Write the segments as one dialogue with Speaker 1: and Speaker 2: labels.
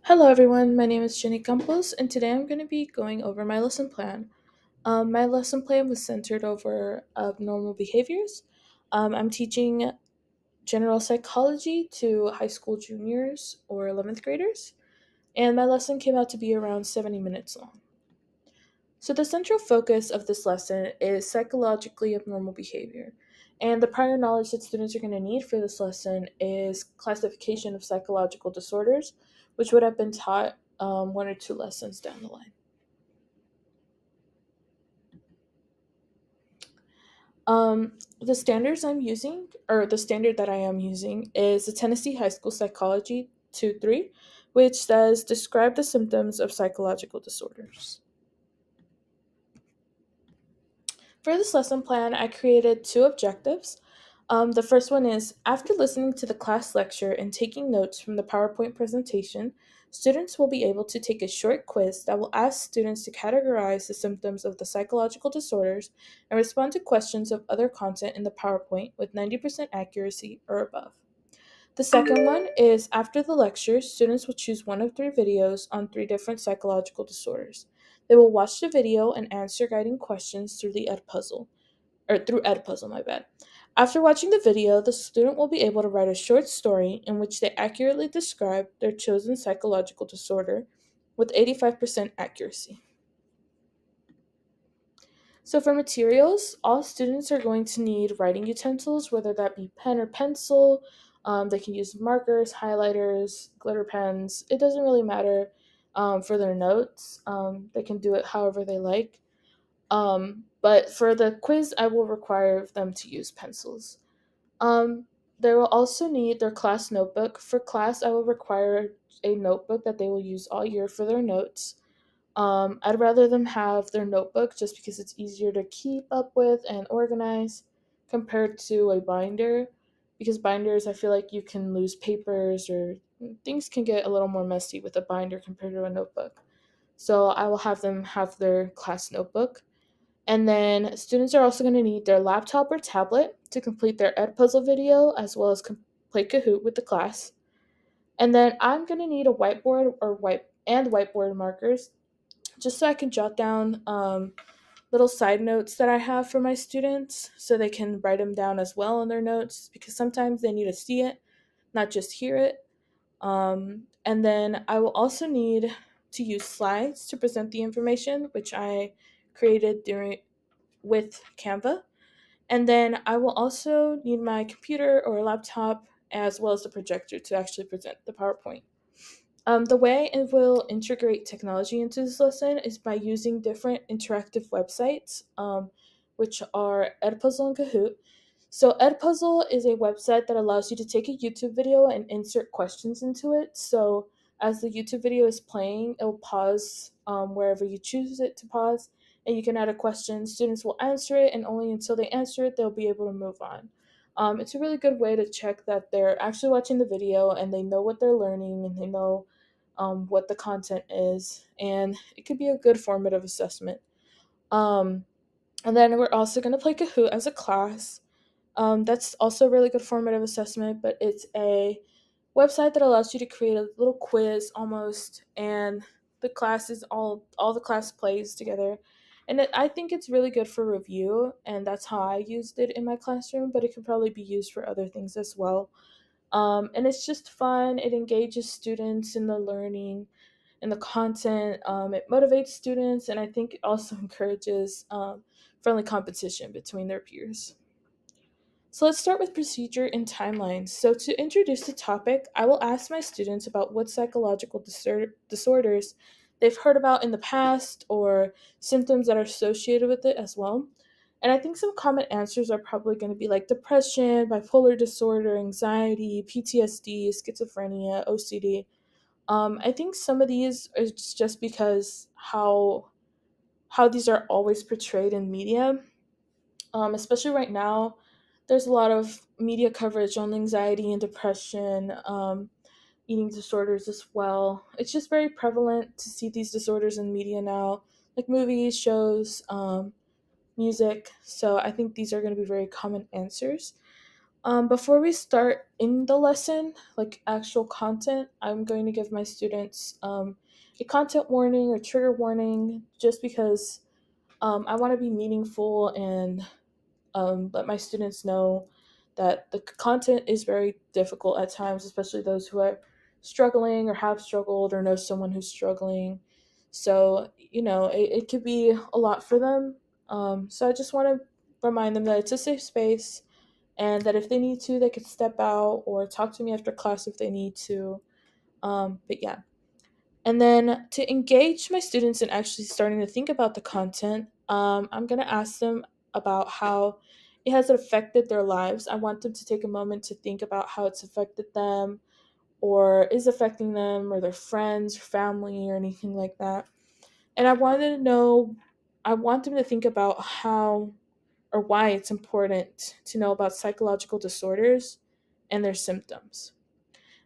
Speaker 1: Hello, everyone. My name is Jenny Campos, and today I'm going to be going over my lesson plan. My lesson plan was centered over abnormal behaviors. I'm teaching general psychology to high school juniors or 11th graders, and my lesson came out to be around 70 minutes long. So, the central focus of this lesson is psychologically abnormal behavior. And the prior knowledge that students are going to need for this lesson is classification of psychological disorders, which would have been taught one or two lessons down the line. The standards I'm using, or the standard that I am using, is the Tennessee High School Psychology 2-3, which says describe the symptoms of psychological disorders. For this lesson plan, I created two objectives. The first one is after listening to the class lecture and taking notes from the PowerPoint presentation, students will be able to take a short quiz that will ask students to categorize the symptoms of the psychological disorders and respond to questions of other content in the PowerPoint with 90% accuracy or above. The second one is after the lecture, students will choose one of three videos on three different psychological disorders. They will watch the video and answer guiding questions through the Edpuzzle, my bad. After watching the video, the student will be able to write a short story in which they accurately describe their chosen psychological disorder with 85% accuracy. So for materials, all students are going to need writing utensils, whether that be pen or pencil. They can use markers, highlighters, glitter pens. It doesn't really matter for their notes. They can do it however they like. But for the quiz, I will require them to use pencils. Um, they will also need their class notebook. For class, I will require a notebook that they will use all year for their notes. I'd rather them have their notebook just because it's easier to keep up with and organize compared to a binder. Because binders, I feel like you can lose papers or things can get a little more messy with a binder compared to a notebook. So I will have them have their class notebook. And then students are also going to need their laptop or tablet to complete their Edpuzzle video as well as play Kahoot with the class. And then I'm going to need a whiteboard or whiteboard markers just so I can jot down little side notes that I have for my students so they can write them down as well in their notes because sometimes they need to see it, not just hear it. And then I will also need to use slides to present the information, which I created during with Canva. And then I will also need my computer or laptop as well as the projector to actually present the PowerPoint. The way it will integrate technology into this lesson is by using different interactive websites, which are Edpuzzle and Kahoot. So Edpuzzle is a website that allows you to take a YouTube video and insert questions into it. So as the YouTube video is playing, it will pause wherever you choose it to pause, and you can add a question. Students will answer it, and only until they answer it, they'll be able to move on. It's a really good way to check that they're actually watching the video and they know what they're learning and they know what the content is, and it could be a good formative assessment. Um, and then we're also going to play Kahoot as a class. That's also a really good formative assessment, but it's a website that allows you to create a little quiz almost, and the class is all the class plays together. And I think it's really good for review, and that's how I used it in my classroom, but it could probably be used for other things as well. And it's just fun. It engages students in the learning and the content. It motivates students, and I think it also encourages friendly competition between their peers. So let's start with procedure and timelines. So to introduce the topic, I will ask my students about what psychological disorders they've heard about in the past or symptoms that are associated with it as well. And I think some common answers are probably going to be like depression, bipolar disorder, anxiety, PTSD, schizophrenia, OCD. I think some of these is just because how these are always portrayed in media, especially right now. There's a lot of media coverage on anxiety and depression, eating disorders as well. It's just very prevalent to see these disorders in media now, like movies, shows, music. So I think these are going to be very common answers. Before we start in the lesson, like actual content, I'm going to give my students a content warning or trigger warning just because I want to be meaningful and let my students know that the content is very difficult at times, especially those who are struggling or have struggled or know someone who's struggling. So, it could be a lot for them. So I just want to remind them that it's a safe space and that if they need to, they could step out or talk to me after class if they need to. But yeah. And then to engage my students in actually starting to think about the content, I'm going to ask them about how it has affected their lives. I want them to take a moment to think about how it's affected them or is affecting them or their friends or family or anything like that. And I want them to think about how or why it's important to know about psychological disorders and their symptoms.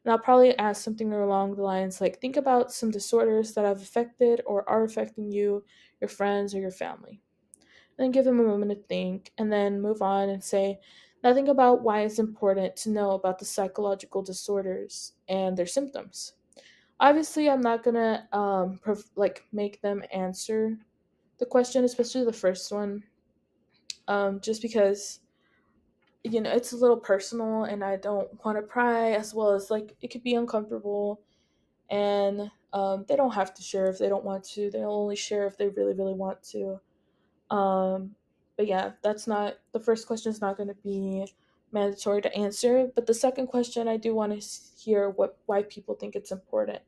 Speaker 1: And I'll probably ask something along the lines like, think about some disorders that have affected or are affecting you, your friends, or your family. And then give them a moment to think, and then move on and say, now think about why it's important to know about the psychological disorders and their symptoms. Obviously, I'm not gonna make them answer the question, especially the first one, just because it's a little personal and I don't want to pry, as well as like it could be uncomfortable, and they don't have to share if they don't want to. They'll only share if they really, really want to. Um, but yeah, that's not the first question is not going to be mandatory to answer. But the second question, I do want to hear why people think it's important.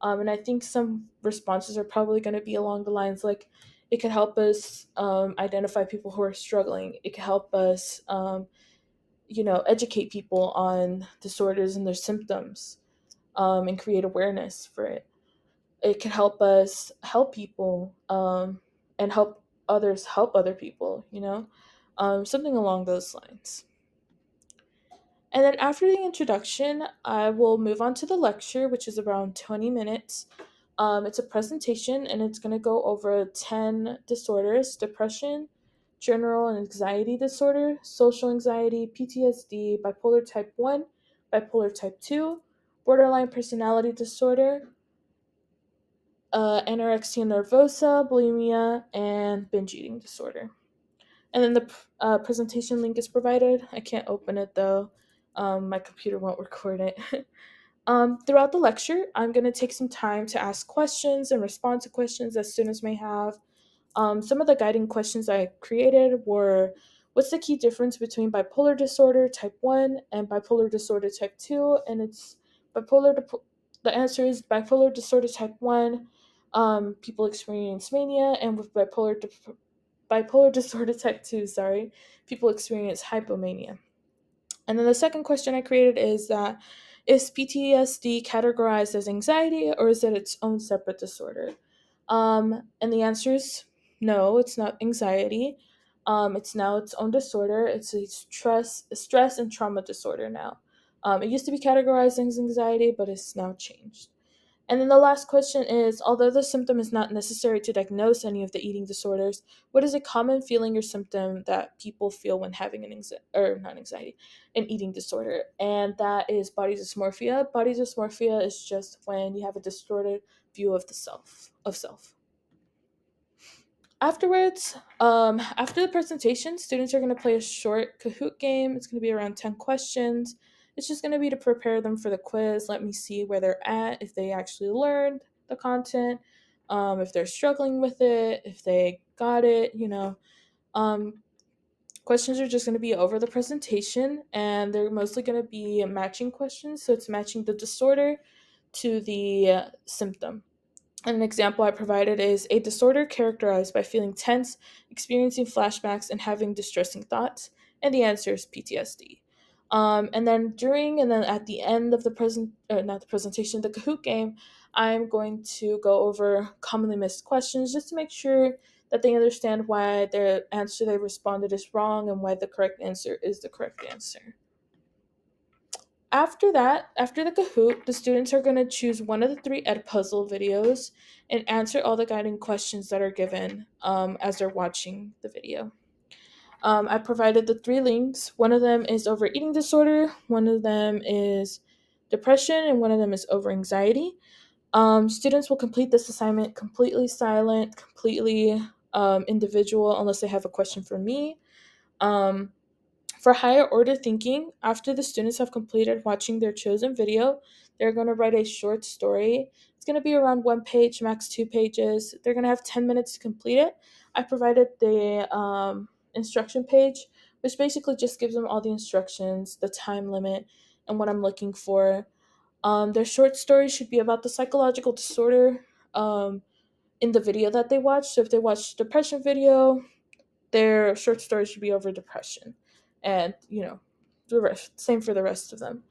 Speaker 1: And I think some responses are probably going to be along the lines like, it could help us identify people who are struggling. It could help us, educate people on disorders and their symptoms, and create awareness for it. It can help us help people, and help other people, something along those lines. And then after the introduction, I will move on to the lecture, which is around 20 minutes. It's a presentation and it's going to go over 10 disorders: depression, general and anxiety disorder, social anxiety, PTSD, bipolar type 1, bipolar type 2, borderline personality disorder, anorexia nervosa, bulimia, and binge eating disorder. And then the presentation link is provided. I can't open it though. My computer won't record it. Throughout the lecture, I'm going to take some time to ask questions and respond to questions that students may have. Some of the guiding questions I created were, what's the key difference between bipolar disorder type 1 and bipolar disorder type 2? And it's the answer is bipolar disorder type 1. People experience mania, and with bipolar disorder type 2, people experience hypomania. And then the second question I created is that, is PTSD categorized as anxiety or is it its own separate disorder? And the answer is no, it's not anxiety. It's now its own disorder. It's a stress and trauma disorder now. It used to be categorized as anxiety, but it's now changed. And then the last question is, although the symptom is not necessary to diagnose any of the eating disorders, what is a common feeling or symptom that people feel when having an eating disorder? And that is body dysmorphia. Body dysmorphia is just when you have a distorted view of self. Afterwards, after the presentation, students are going to play a short Kahoot game. It's going to be around 10 questions. It's just going to be to prepare them for the quiz. Let me see where they're at, if they actually learned the content, if they're struggling with it, if they got it, Um, questions are just going to be over the presentation, and they're mostly going to be matching questions. So it's matching the disorder to the symptom. An example I provided is a disorder characterized by feeling tense, experiencing flashbacks, and having distressing thoughts. And the answer is PTSD. And then at the end of not the presentation, the Kahoot game, I'm going to go over commonly missed questions just to make sure that they understand why their answer they responded is wrong and why the correct answer is the correct answer. After that, after the Kahoot, the students are going to choose one of the three Edpuzzle videos and answer all the guiding questions that are given as they're watching the video. I provided the three links. One of them is overeating disorder, one of them is depression, and one of them is over anxiety. Students will complete this assignment completely silent, completely individual, unless they have a question for me. Um, for higher order thinking, after the students have completed watching their chosen video, they're going to write a short story. It's going to be around 1 page, max 2 pages. They're going to have 10 minutes to complete it. I provided the instruction page, which basically just gives them all the instructions, the time limit, and what I'm looking for. Their short story should be about the psychological disorder in the video that they watch. So if they watch depression video, their short story should be over depression, and the rest, same for the rest of them.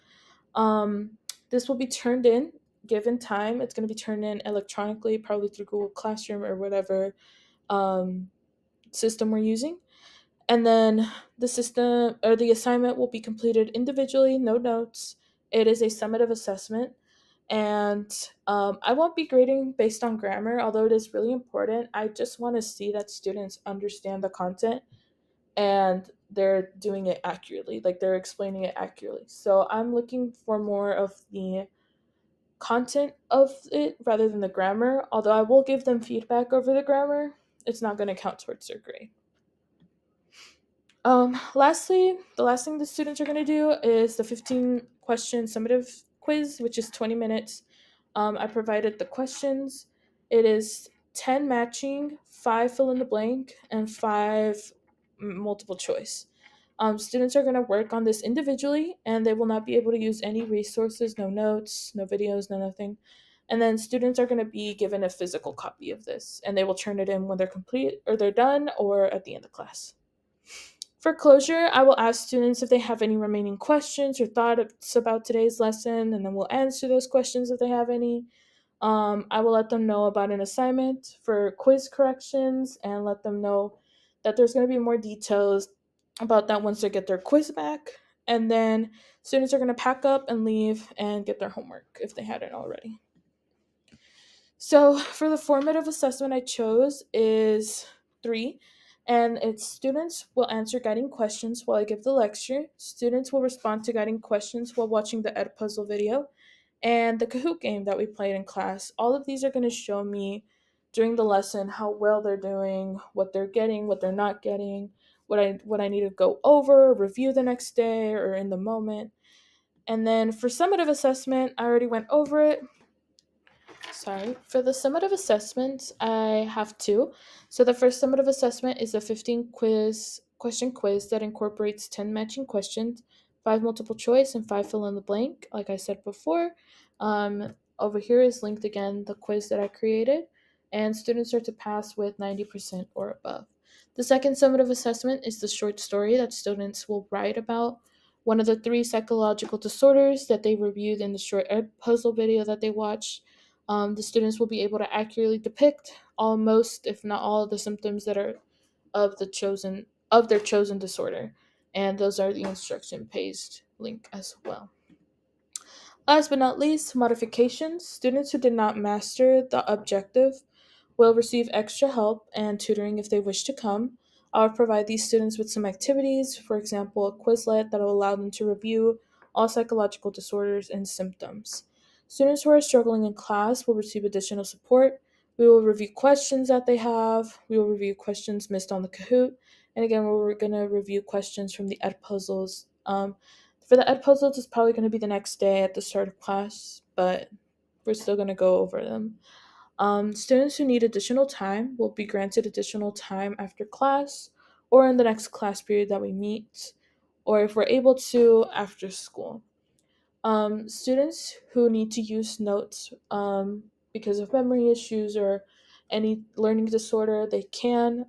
Speaker 1: um, this will be turned in given time. It's going to be turned in electronically, probably through Google Classroom or whatever um, system we're using. And then the system or the assignment will be completed individually, no notes. It is a summative assessment, and I won't be grading based on grammar, although it is really important. I just want to see that students understand the content and they're doing it accurately, like they're explaining it accurately. So I'm looking for more of the content of it rather than the grammar, although I will give them feedback over the grammar. It's not going to count towards their grade. Lastly, the last thing the students are going to do is the 15-question summative quiz, which is 20 minutes. I provided the questions. It is 10 matching, 5 fill in the blank, and 5 multiple choice. Students are going to work on this individually, and they will not be able to use any resources, no notes, no videos, no nothing. And then students are going to be given a physical copy of this, and they will turn it in when they're complete or they're done or at the end of class. For closure, I will ask students if they have any remaining questions or thoughts about today's lesson, and then we'll answer those questions if they have any. I will let them know about an assignment for quiz corrections and let them know that there's going to be more details about that once they get their quiz back. And then students are going to pack up and leave and get their homework if they hadn't already. So for the formative assessment I chose is 3, and it's students will answer guiding questions while I give the lecture. Students will respond to guiding questions while watching the Ed Puzzle video, and the Kahoot game that we played in class. All of these are going to show me during the lesson how well they're doing, what they're getting, what they're not getting, what I need to go over, review the next day or in the moment. And then for summative assessment, I already went over it. Sorry. For the summative assessment, I have two. So the first summative assessment is a 15 question quiz that incorporates 10 matching questions, 5 multiple choice, and 5 fill in the blank, like I said before. Over here is linked again the quiz that I created, and students are to pass with 90% or above. The second summative assessment is the short story that students will write about one of the 3 psychological disorders that they reviewed in the short ed puzzle video that they watched. The students will be able to accurately depict almost, if not all, of the symptoms that are of their chosen disorder, and those are the instruction page link as well. Last but not least, modifications. Students who did not master the objective will receive extra help and tutoring if they wish to come. I'll provide these students with some activities, for example, a Quizlet that will allow them to review all psychological disorders and symptoms. Students who are struggling in class will receive additional support. We will review questions that they have. We will review questions missed on the Kahoot. And again, we're going to review questions from the Ed Puzzles. For the Ed Puzzles, it's probably going to be the next day at the start of class, but we're still going to go over them. Students who need additional time will be granted additional time after class or in the next class period that we meet, or if we're able to, after school. Students who need to use notes because of memory issues or any learning disorder, they can.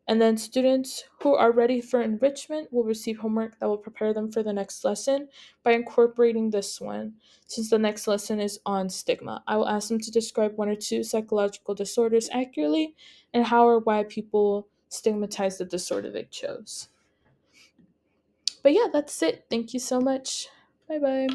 Speaker 1: And then students who are ready for enrichment will receive homework that will prepare them for the next lesson by incorporating this one, since the next lesson is on stigma. I will ask them to describe 1 or 2 psychological disorders accurately and how or why people stigmatize the disorder they chose. But yeah, that's it. Thank you so much. Bye bye.